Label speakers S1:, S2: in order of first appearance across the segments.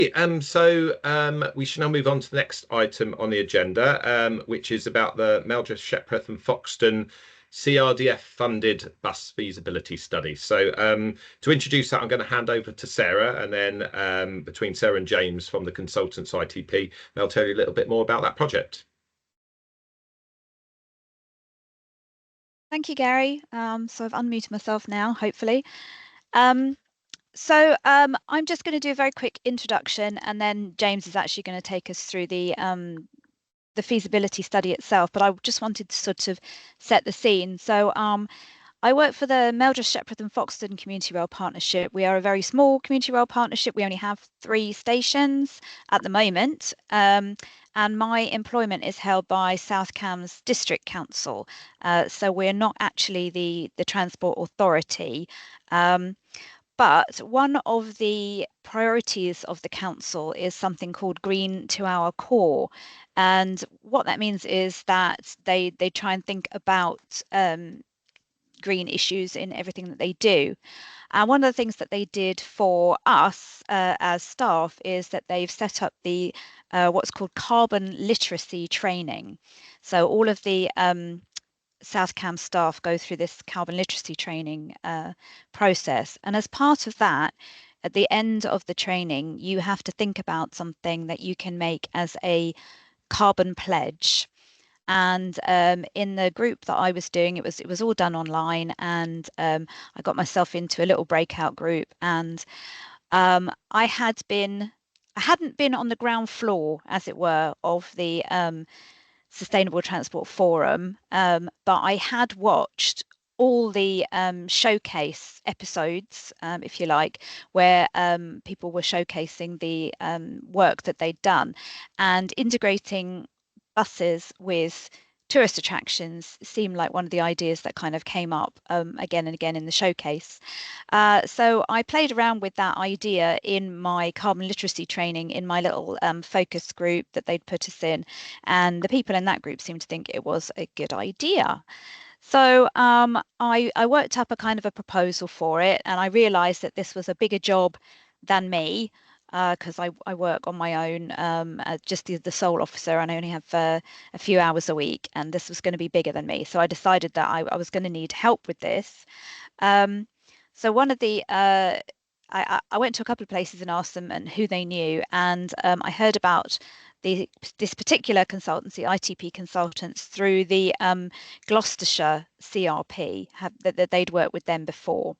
S1: We should now move on to the next item on the agenda, which is about the Meldreth, Shepreth and Foxton CRDF-funded bus feasibility study. To introduce that, I'm going to hand over to Sarah, and then between Sarah and James from the consultants ITP, they'll tell you a little bit more about that project.
S2: Thank you, Gary. So I've unmuted myself now, hopefully. I'm just going to do a very quick introduction, and then James is actually going to take us through the feasibility study itself. But I just wanted to sort of set the scene. I work for the Meldreth, Shepreth and Foxton Community Rail Partnership. We are a very small community rail partnership. We only have 3 stations at the moment. And my employment is held by South Cambs District Council. So we're not actually the Transport Authority. But one of the priorities of the council is something called Green to Our Core. And what that means is that they try and think about green issues in everything that they do. And one of the things that they did for us as staff is that they've set up the what's called carbon literacy training. So all of the South Cam staff go through this carbon literacy training process. And as part of that, at the end of the training, you have to think about something that you can make as a carbon pledge. And in the group that I was doing, it was all done online, and I got myself into a little breakout group, and I hadn't been on the ground floor, as it were, of the Sustainable Transport Forum, but I had watched all the showcase episodes, if you like, where people were showcasing the work that they'd done, and integrating buses with tourist attractions seemed like one of the ideas that kind of came up again and again in the showcase. So I played around with that idea in my carbon literacy training in my little focus group that they'd put us in, and the people in that group seemed to think it was a good idea. So I worked up a kind of a proposal for it, and I realized that this was a bigger job than me, because I work on my own, just the sole officer, and I only have a few hours a week, and this was going to be bigger than me. So I decided that I was going to need help with this. So one of the I went to a couple of places and asked them and who they knew, and I heard about this particular consultancy, ITP Consultants, through the Gloucestershire CRP, that they'd worked with them before.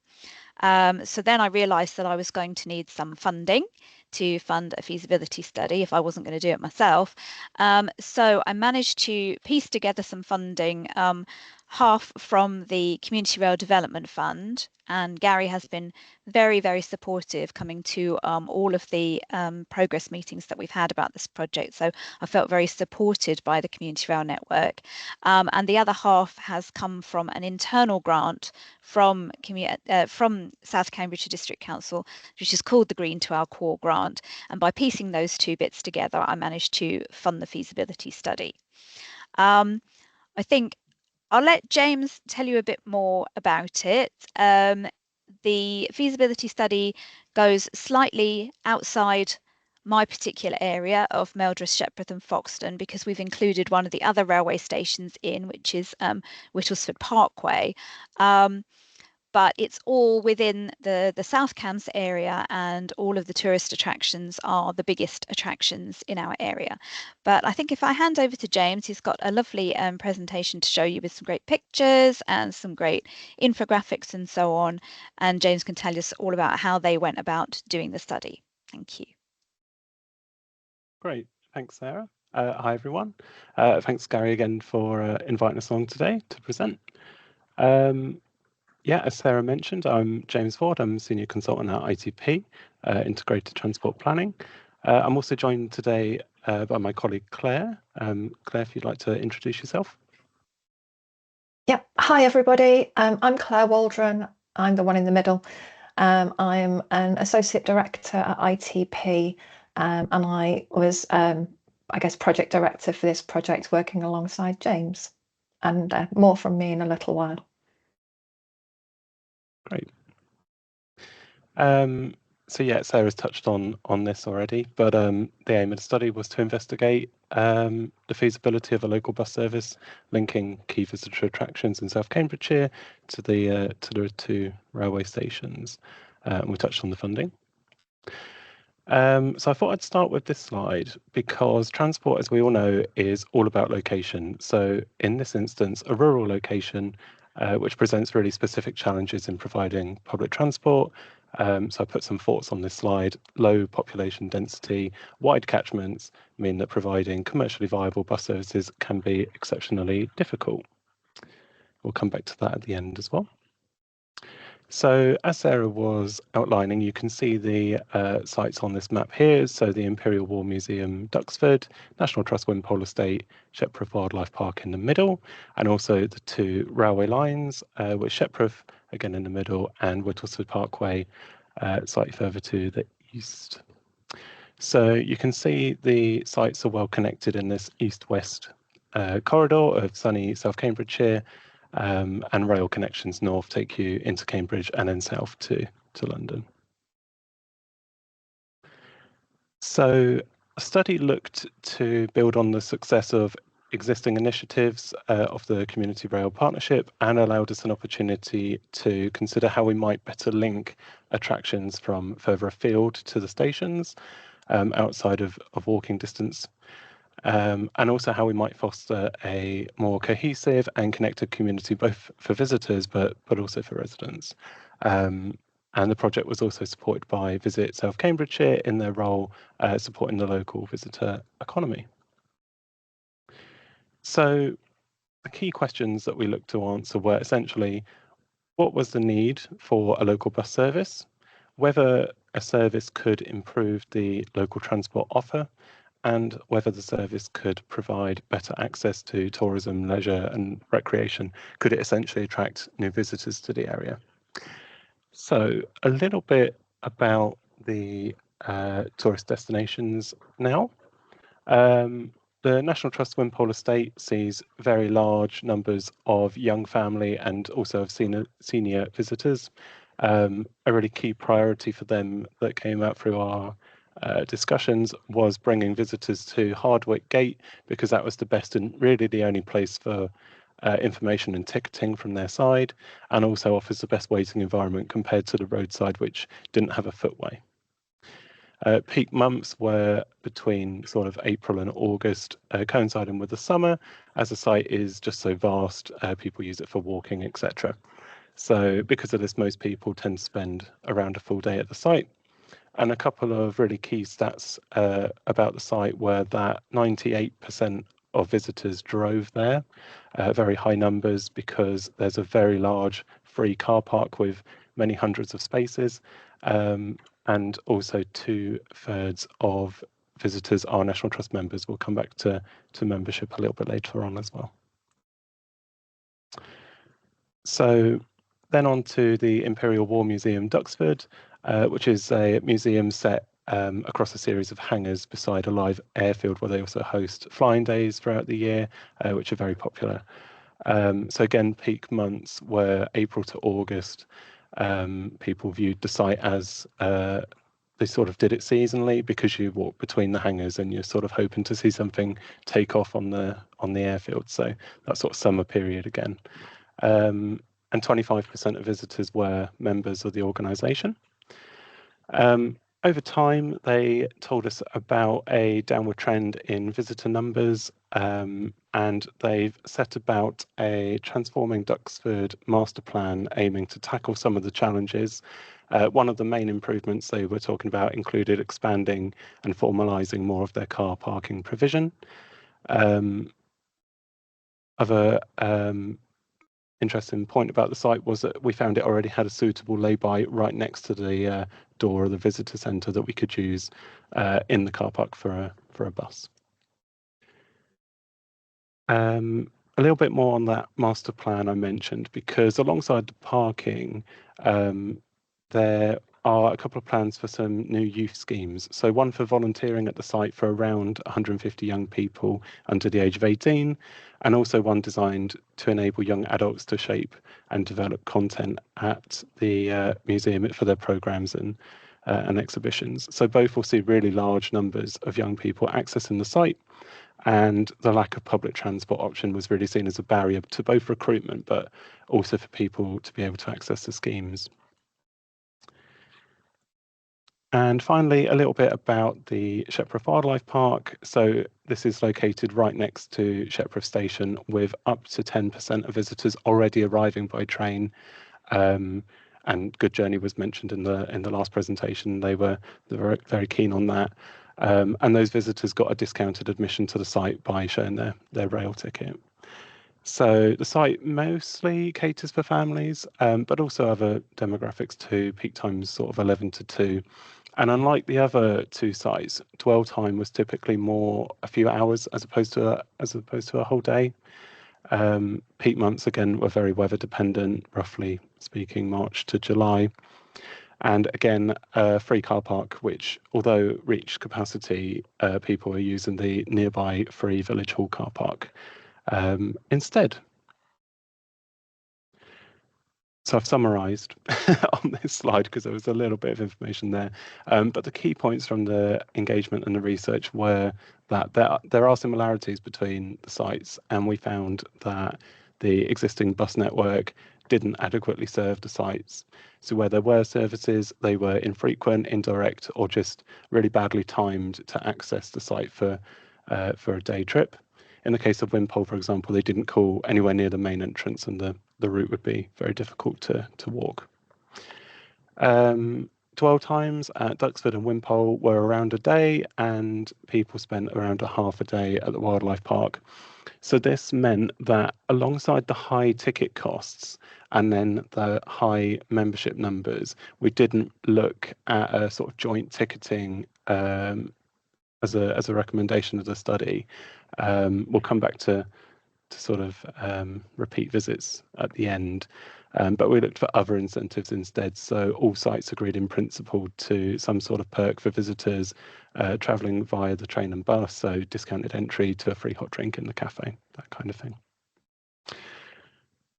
S2: So then I realised that I was going to need some funding to fund a feasibility study if I wasn't going to do it myself. So I managed to piece together some funding, half from the Community Rail Development Fund, and Gary has been very, very supportive, coming to all of the progress meetings that we've had about this project. So I felt very supported by the Community Rail Network. And the other half has come from an internal grant from South Cambridgeshire District Council, which is called the Green to Our Core grant. And by piecing those 2 bits together, I managed to fund the feasibility study. I think I'll let James tell you a bit more about it. The feasibility study goes slightly outside my particular area of Meldreth, Shepreth and Foxton, because we've included one of the other railway stations in, which is Whittlesford Parkway. But it's all within the South Cambs area, and all of the tourist attractions are the biggest attractions in our area. But I think if I hand over to James, he's got a lovely presentation to show you with some great pictures and some great infographics and so on. And James can tell us all about how they went about doing the study. Thank you.
S3: Great. Thanks, Sarah. Hi, everyone. Thanks, Gary, again for inviting us along today to present. Yeah, as Sarah mentioned, I'm James Ford. I'm Senior Consultant at ITP, Integrated Transport Planning. I'm also joined today by my colleague Claire. Claire, if you'd like to introduce yourself.
S4: Yep. Hi, everybody. I'm Claire Waldron. I'm the one in the middle. I'm an Associate Director at ITP, and I was, I guess, Project Director for this project, working alongside James. And more from me in a little while.
S3: Great. So yeah, Sarah's touched on this already, but the aim of the study was to investigate the feasibility of a local bus service linking key visitor attractions in South Cambridgeshire to the two railway stations. And we touched on the funding. So I thought I'd start with this slide because transport, as we all know, is all about location. So in this instance, a rural location, which presents really specific challenges in providing public transport. So I put some thoughts on this slide. Low population density, wide catchments mean that providing commercially viable bus services can be exceptionally difficult. We'll come back to that at the end as well. So as Sarah was outlining, you can see the sites on this map here. So the Imperial War Museum, Duxford, National Trust Wimpole Estate, Shepreth Wildlife Park in the middle, and also the two railway lines, with Shepreth again in the middle and Whittlesford Parkway slightly further to the east. So you can see the sites are well connected in this east-west corridor of sunny South Cambridgeshire. And rail connections north take you into Cambridge and then south to London. So a study looked to build on the success of existing initiatives of the Community Rail Partnership and allowed us an opportunity to consider how we might better link attractions from further afield to the stations outside of walking distance. And also how we might foster a more cohesive and connected community, both for visitors, but also for residents. And the project was also supported by Visit South Cambridgeshire in their role supporting the local visitor economy. So the key questions that we looked to answer were essentially, what was the need for a local bus service, whether a service could improve the local transport offer, and whether the service could provide better access to tourism, leisure and recreation. Could it essentially attract new visitors to the area? So a little bit about the tourist destinations now. The National Trust Wimpole Estate sees very large numbers of young family and also of senior visitors. A really key priority for them that came out through our discussions was bringing visitors to Hardwick Gate because that was the best and really the only place for information and ticketing from their side, and also offers the best waiting environment compared to the roadside, which didn't have a footway. Peak months were between sort of April and August, coinciding with the summer, as the site is just so vast, people use it for walking, etc. So because of this, most people tend to spend around a full day at the site. And a couple of really key stats about the site were that 98% of visitors drove there, very high numbers because there's a very large free car park with many hundreds of spaces. And also 2/3 of visitors are National Trust members. We'll come back to membership a little bit later on as well. So then on to the Imperial War Museum, Duxford, which is a museum set across a series of hangars beside a live airfield where they also host flying days throughout the year, which are very popular. So again, peak months were April to August. People viewed the site as they sort of did it seasonally because you walk between the hangars and you're sort of hoping to see something take off on the airfield. So that sort of summer period again. And 25% of visitors were members of the organisation. Over time, they told us about a downward trend in visitor numbers, and they've set about a Transforming Duxford master plan aiming to tackle some of the challenges. One of the main improvements they were talking about included expanding and formalising more of their car parking provision. Other interesting point about the site was that we found it already had a suitable lay-by right next to the door of the visitor centre that we could use in the car park for a bus. A little bit more on that master plan I mentioned, because alongside the parking, there are a couple of plans for some new youth schemes. So one for volunteering at the site for around 150 young people under the age of 18, and also one designed to enable young adults to shape and develop content at the museum for their programmes and and exhibitions. So both will see really large numbers of young people accessing the site, and the lack of public transport option was really seen as a barrier to both recruitment, but also for people to be able to access the schemes. And finally, a little bit about the Shepreth Wildlife Park. So this is located right next to Shepreth Station, with up to 10% of visitors already arriving by train. And Good Journey was mentioned in the last presentation. They were very keen on that. And those visitors got a discounted admission to the site by showing their rail ticket. So the site mostly caters for families, but also other demographics too. Peak times sort of 11 to 2. And unlike the other two sites, dwell time was typically more a few hours as opposed to a whole day. Peak months again were very weather dependent, roughly speaking, March to July. And again, a free car park, which, although reached capacity, people were using the nearby free Village Hall car park instead. So I've summarised on this slide because there was a little bit of information there. But the key points from the engagement and the research were that there are similarities between the sites, and we found that the existing bus network didn't adequately serve the sites. So where there were services, they were infrequent, indirect, or just really badly timed to access the site for a day trip. In the case of Wimpole, for example, they didn't call anywhere near the main entrance, and the route would be very difficult to walk. Dwell times at Duxford and Wimpole were around a day, and people spent around a half a day at the wildlife park. So this meant that alongside the high ticket costs and then the high membership numbers, we didn't look at a sort of joint ticketing as a recommendation of the study. We'll come back to sort of repeat visits at the end, but we looked for other incentives instead. So all sites agreed in principle to some sort of perk for visitors travelling via the train and bus, so discounted entry to a free hot drink in the cafe, that kind of thing.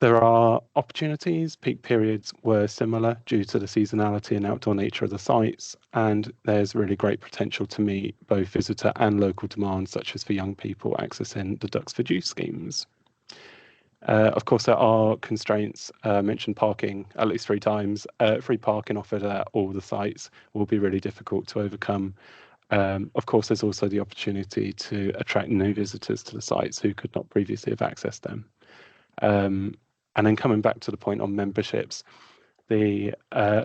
S3: There are opportunities. Peak periods were similar due to the seasonality and outdoor nature of the sites, and there's really great potential to meet both visitor and local demands, such as for young people accessing the Duxford Youth schemes. Of course, there are constraints. Mentioned parking at least 3 times. Free parking offered at all the sites will be really difficult to overcome. Of course, there's also the opportunity to attract new visitors to the sites who could not previously have accessed them. And then coming back to the point on memberships, the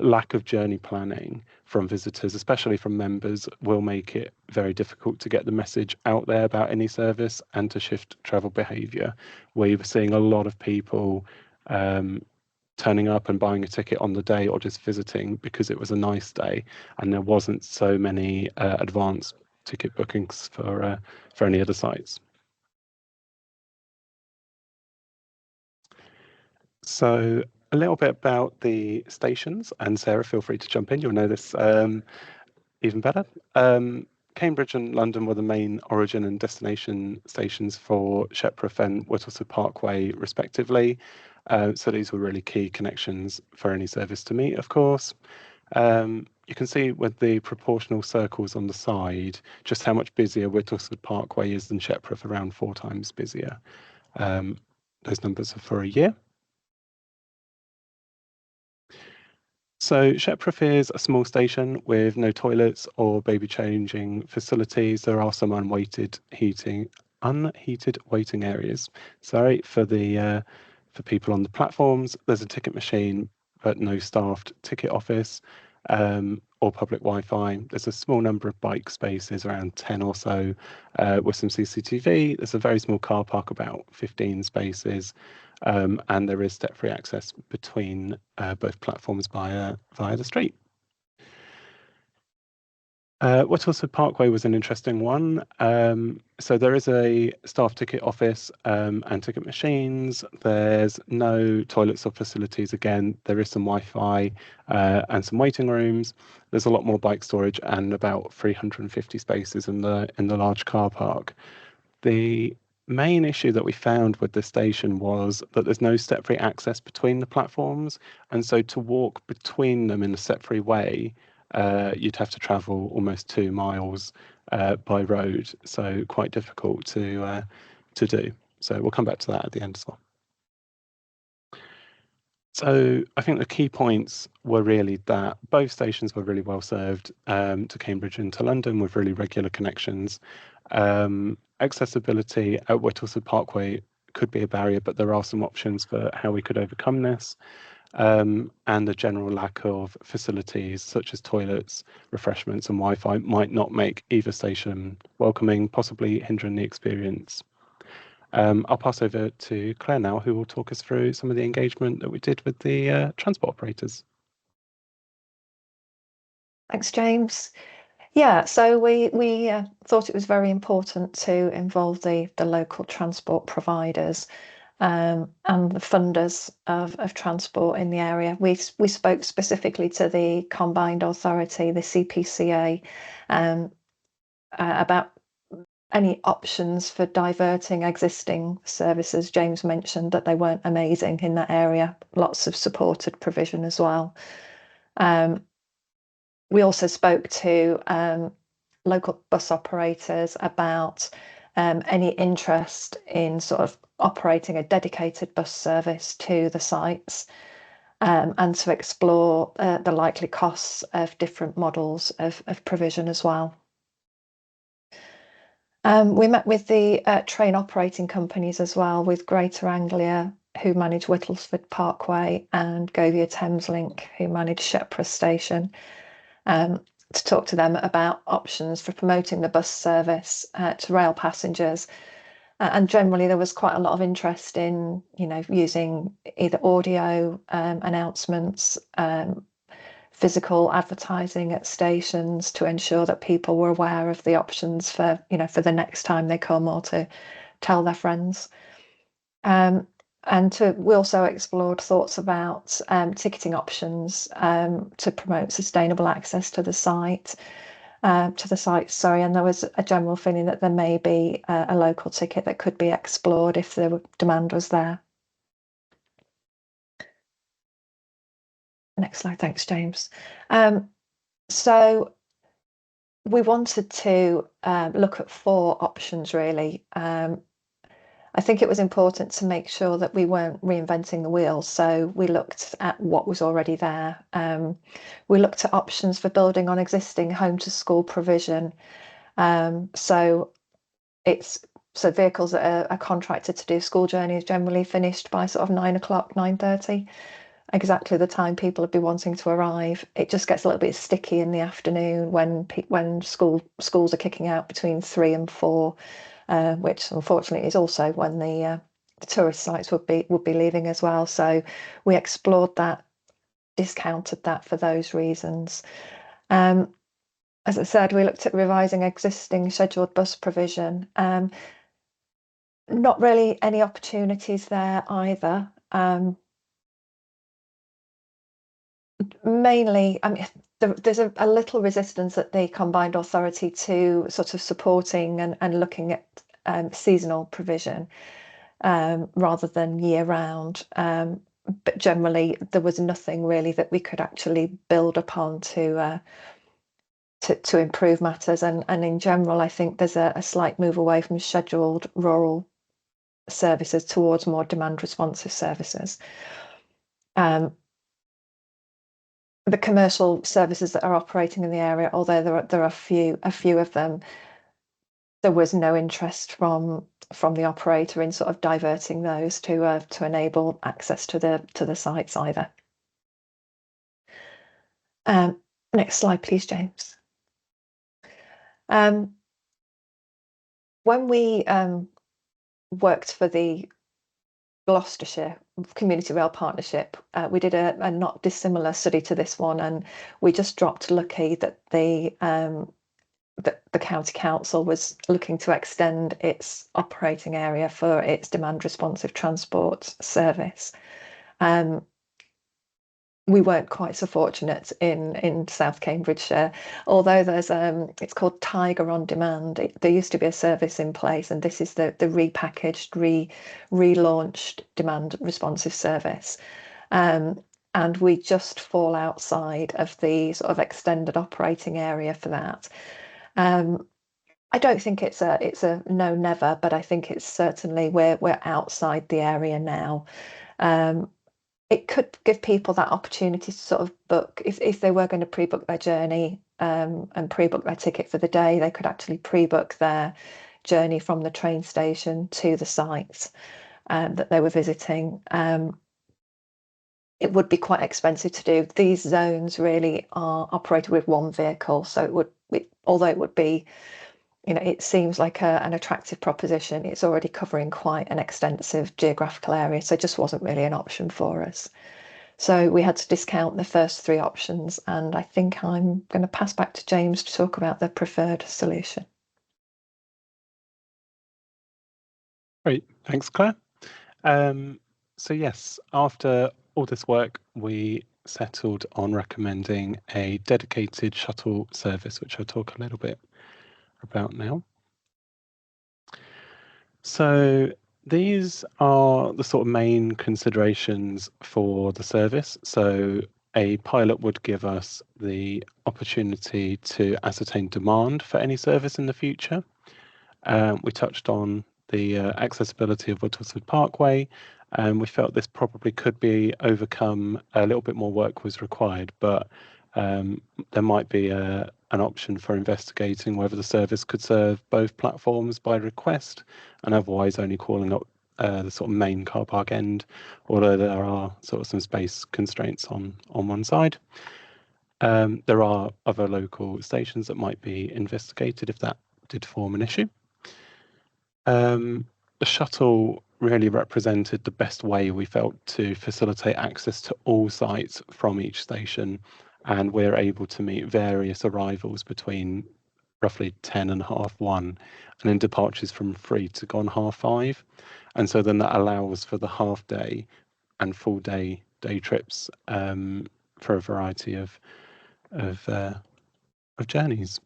S3: lack of journey planning from visitors, especially from members, will make it very difficult to get the message out there about any service and to shift travel behaviour. We were seeing a lot of people turning up and buying a ticket on the day or just visiting because it was a nice day, and there wasn't so many advanced ticket bookings for any other sites. So a little bit about the stations, and Sarah, feel free to jump in. You'll know this even better. Cambridge and London were the main origin and destination stations for Shepreth and Whittlesford Parkway, respectively. So these were really key connections for any service to meet, of course. You can see with the proportional circles on the side just how much busier Whittlesford Parkway is than Shepreth, around 4 times busier. Those numbers are for a year. So Shepreth is a small station with no toilets or baby changing facilities. There are some unheated waiting areas. Sorry, for people on the platforms. There's a ticket machine, but no staffed ticket office or public Wi-Fi. There's a small number of bike spaces, around 10 or so, with some CCTV. There's a very small car park, about 15 spaces. And there is step-free access between both platforms via the street. Whittlesford Parkway was an interesting one. So there is a staff ticket office and ticket machines. There's no toilets or facilities. Again, there is some Wi-Fi and some waiting rooms. There's a lot more bike storage and about 350 spaces in the large car park. The main issue that we found with the station was that there's no step-free access between the platforms, and so to walk between them in a step-free way you'd have to travel almost 2 miles by road, so quite difficult to do. So we'll come back to that at the end as well. So I think the key points were really that both stations were really well served to Cambridge and to London with really regular connections. Accessibility at Whittlesea Parkway could be a barrier, but there are some options for how we could overcome this. And the general lack of facilities such as toilets, refreshments and Wi-Fi might not make either station welcoming, possibly hindering the experience. I'll pass over to Claire now, who will talk us through some of the engagement that we did with the transport operators.
S4: Thanks, James. Yeah, so we thought it was very important to involve the local transport providers and the funders of transport in the area. We spoke specifically to the Combined Authority, the CPCA, about any options for diverting existing services. James mentioned that they weren't amazing in that area, lots of supported provision as well. We also spoke to local bus operators about any interest in sort of operating a dedicated bus service to the sites and to explore the likely costs of different models of provision as well. We met with the train operating companies as well, with Greater Anglia, who manage Whittlesford Parkway, and Govia Thameslink, who manage Shepreth Station, to talk to them about options for promoting the bus service to rail passengers. And generally, there was quite a lot of interest in, using either audio announcements, physical advertising at stations to ensure that people were aware of the options for the next time they come, or to tell their friends. We also explored thoughts about ticketing options to promote sustainable access to the site. And there was a general feeling that there may be a local ticket that could be explored if the demand was there. Next slide, thanks, James. So we wanted to look at 4 options, really. I think it was important to make sure that we weren't reinventing the wheel, so we looked at what was already there. We looked at options for building on existing home to school provision. So vehicles that are contracted to do school journeys generally finished by sort of 9 o'clock, 9:30. Exactly the time people would be wanting to arrive. It just gets a little bit sticky in the afternoon when schools are kicking out between 3 and 4, which unfortunately is also when the tourist sites would be leaving as well. So we explored that, discounted that for those reasons. As I said, we looked at revising existing scheduled bus provision. Not really any opportunities there either. Mainly, there's a little resistance at the Combined Authority to sort of supporting and looking at seasonal provision rather than year round. But generally, there was nothing really that we could actually build upon to improve matters. And in general, I think there's a slight move away from scheduled rural services towards more demand responsive services. The commercial services that are operating in the area, although there are a few of them, there was no interest from the operator in sort of diverting those to enable access to the sites either. Next slide, please, James. When we worked for the Gloucestershire Community Rail Partnership, we did a not dissimilar study to this one, and we just dropped lucky that the County Council was looking to extend its operating area for its demand responsive transport service. We weren't quite so fortunate in South Cambridgeshire, although there's it's called Tiger on Demand. There used to be a service in place, and this is the repackaged, relaunched demand responsive service. And and we just fall outside of the sort of extended operating area for that. I don't think it's a no never, but I think it's certainly we're outside the area now. It could give people that opportunity to sort of book, if they were going to pre-book their journey and pre-book their ticket for the day, they could actually pre-book their journey from the train station to the site that they were visiting. It would be quite expensive to do. These zones really are operated with one vehicle, so although it would be, it seems like an attractive proposition, it's already covering quite an extensive geographical area, so it just wasn't really an option for us. So we had to discount the first 3 options, and I think I'm going to pass back to James to talk about the preferred solution.
S3: Great, thanks, Claire. So yes, after all this work, we settled on recommending a dedicated shuttle service, which I'll talk a little bit about now. So these are the sort of main considerations for the service. So a pilot would give us the opportunity to ascertain demand for any service in the future. We touched on the accessibility of Whittlesford Parkway, and we felt this probably could be overcome. A little bit more work was required, but there might be an option for investigating whether the service could serve both platforms by request and otherwise only calling up the sort of main car park end, although there are sort of some space constraints on one side. There are other local stations that might be investigated if that did form an issue. The shuttle really represented the best way we felt to facilitate access to all sites from each station, and we're able to meet various arrivals between roughly 10 and 1:30, and then departures from 3 to gone 5:30. And so then that allows for the half day and full day trips for a variety of journeys.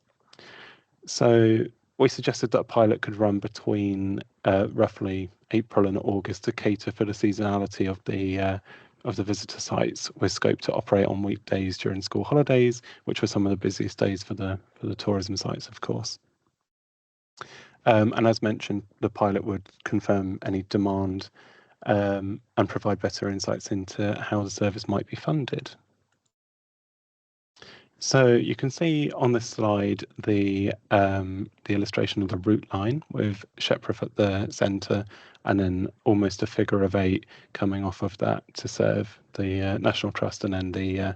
S3: So we suggested that a pilot could run between roughly April and August to cater for the seasonality of the visitor sites, with scope to operate on weekdays during school holidays, which were some of the busiest days for the tourism sites, of course. And as mentioned, the pilot would confirm any demand and provide better insights into how the service might be funded. So you can see on this slide the illustration of the route line with Shepreth at the centre, and then almost a figure of 8 coming off of that to serve the National Trust and then the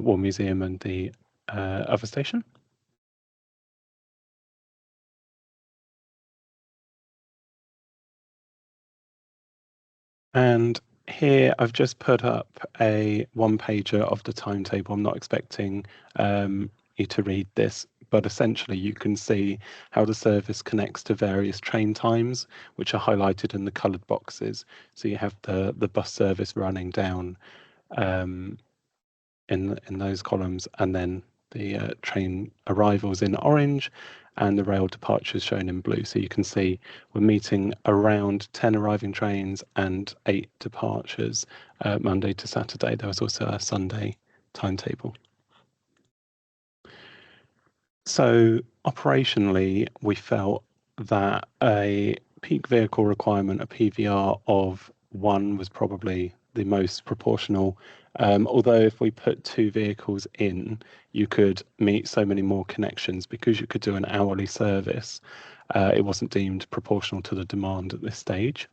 S3: War Museum and the other station. And here I've just put up a one-pager of the timetable. I'm not expecting you to read this, but essentially you can see how the service connects to various train times, which are highlighted in the coloured boxes. So you have the bus service running down in those columns, and then the train arrivals in orange, and the rail departures shown in blue. So you can see we're meeting around 10 arriving trains and 8 departures Monday to Saturday. There was also a Sunday timetable. So operationally, we felt that a peak vehicle requirement, a PVR of 1, was probably the most proportional. Although if we put 2 vehicles in, you could meet so many more connections because you could do an hourly service. It wasn't deemed proportional to the demand at this stage.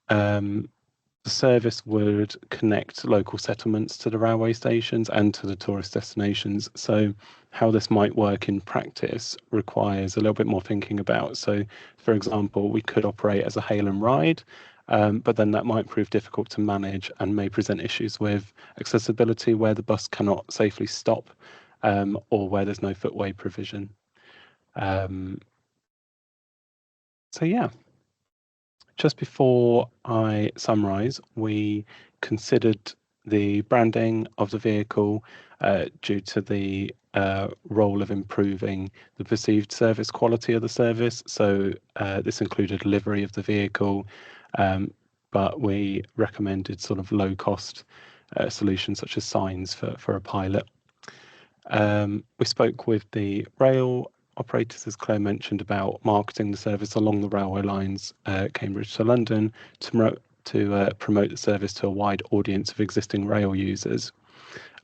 S3: The service would connect local settlements to the railway stations and to the tourist destinations. So how this might work in practice requires a little bit more thinking about. So, for example, we could operate as a hail and ride, but then that might prove difficult to manage and may present issues with accessibility where the bus cannot safely stop or where there's no footway provision. So yeah. Just before I summarise, we considered the branding of the vehicle due to the role of improving the perceived service quality of the service. So this included livery of the vehicle, but we recommended sort of low cost solutions such as signs for a pilot. We spoke with the rail operators, as Claire mentioned, about marketing the service along the railway lines, Cambridge to London, to promote the service to a wide audience of existing rail users.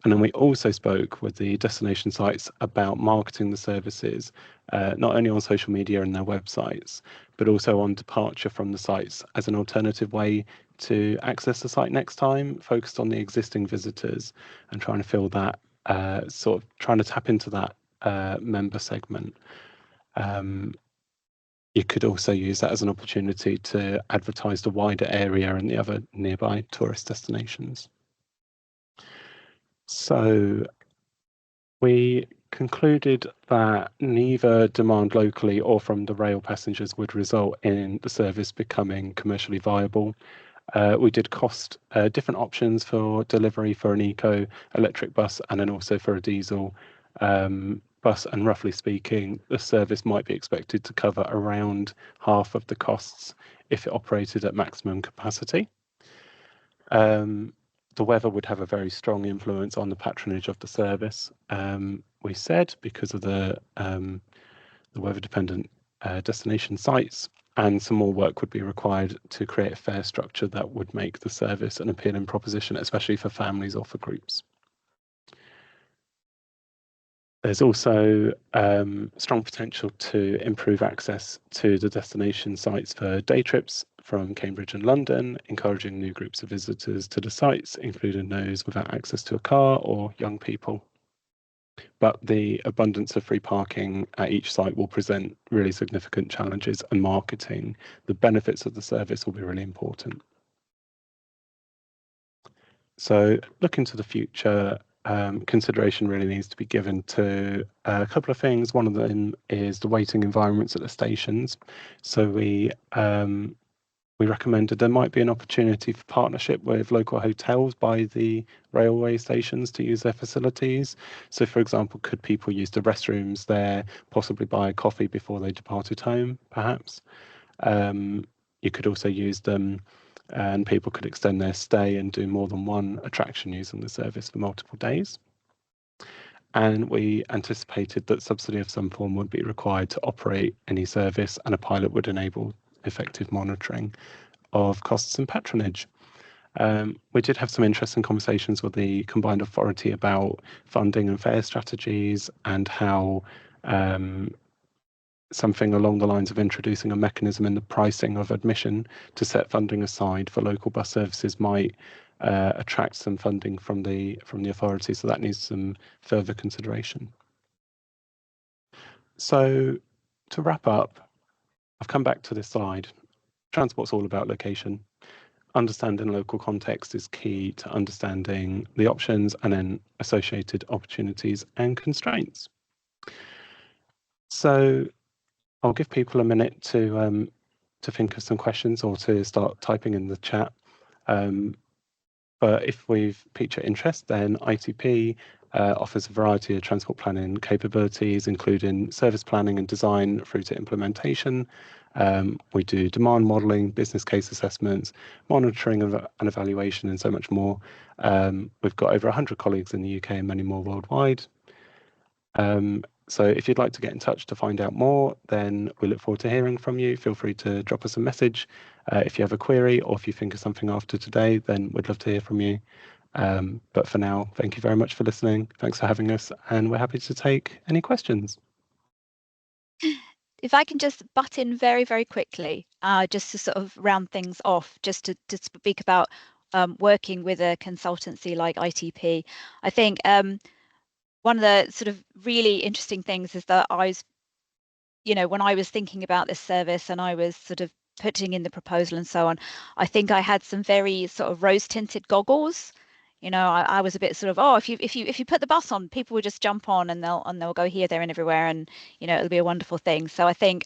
S3: And then we also spoke with the destination sites about marketing the services, not only on social media and their websites, but also on departure from the sites as an alternative way to access the site next time, focused on the existing visitors and trying to fill that, sort of trying to tap into that member segment. You could also use that as an opportunity to advertise the wider area and the other nearby tourist destinations. So we concluded that neither demand locally or from the rail passengers would result in the service becoming commercially viable. We did cost different options for delivery for an eco electric bus and then also for a diesel bus, and roughly speaking, the service might be expected to cover around half of the costs if it operated at maximum capacity. The weather would have a very strong influence on the patronage of the service, we said, because of the weather-dependent destination sites, and some more work would be required to create a fare structure that would make the service an appealing proposition, especially for families or for groups. There's also strong potential to improve access to the destination sites for day trips from Cambridge and London, encouraging new groups of visitors to the sites, including those without access to a car or young people. But the abundance of free parking at each site will present really significant challenges, and marketing the benefits of the service will be really important. So looking to the future, consideration really needs to be given to a couple of things. One of them is the waiting environments at the stations. So we recommended there might be an opportunity for partnership with local hotels by the railway stations to use their facilities. So, for example, could people use the restrooms there, possibly buy a coffee before they departed home, perhaps? You could also use them, and people could extend their stay and do more than one attraction using the service for multiple days. And we anticipated that subsidy of some form would be required to operate any service, and a pilot would enable effective monitoring of costs and patronage. We did have some interesting conversations with the combined authority about funding and fare strategies, and how something along the lines of introducing a mechanism in the pricing of admission to set funding aside for local bus services might attract some funding from the authority. So that needs some further consideration. So to wrap up, I've come back to this slide. Transport's all about location. Understanding local context is key to understanding the options and then associated opportunities and constraints. So I'll give people a minute to think of some questions or to start typing in the chat. But if we've piqued your interest, then ITP offers a variety of transport planning capabilities, including service planning and design through to implementation. We do demand modelling, business case assessments, monitoring and evaluation, and so much more. We've got over 100 colleagues in the UK and many more worldwide. So if you'd like to get in touch to find out more, then we look forward to hearing from you. Feel free to drop us a message if you have a query, or if you think of something after today, then we'd love to hear from you. But for now, thank you very much for listening. Thanks for having us, and we're happy to take any questions.
S2: If I can just butt in very, very quickly, just to sort of round things off, just to speak about working with a consultancy like ITP. I think one of the sort of really interesting things is that I was, when I was thinking about this service and I was sort of putting in the proposal and so on, I think I had some very sort of rose-tinted goggles. I was a bit sort of, oh, if you put the bus on, people will just jump on and they'll go here, there, and everywhere, and it'll be a wonderful thing. So I think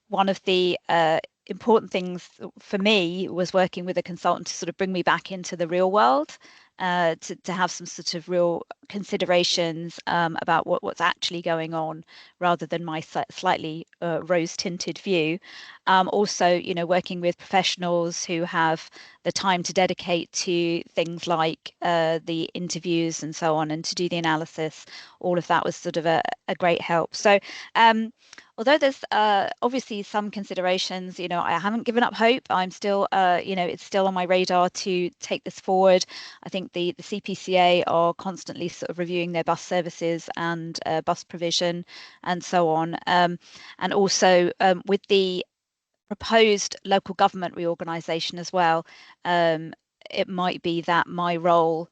S2: one of the important things for me was working with a consultant to sort of bring me back into the real world to have some sort of real considerations about what's actually going on, rather than my slightly rose-tinted view. Also, you know, working with professionals who have the time to dedicate to things like the interviews and so on, and to do the analysis, all of that was sort of a great help. So although there's obviously some considerations, you know, I haven't given up hope. I'm still, you know, it's still on my radar to take this forward. I think the CPCA are constantly sort of reviewing their bus services and bus provision and so on. And also with the proposed local government reorganisation as well, it might be that my role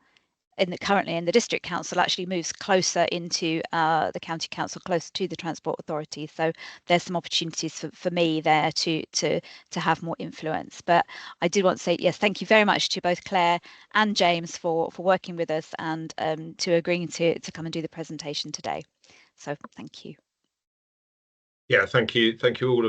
S2: currently in the district council actually moves closer into the county council, closer to the transport authority. So there's some opportunities for me there to have more influence. But I did want to say yes, thank you very much to both Claire and James for working with us and to agreeing to come and do the presentation today. So thank you.
S1: Yeah, thank you all.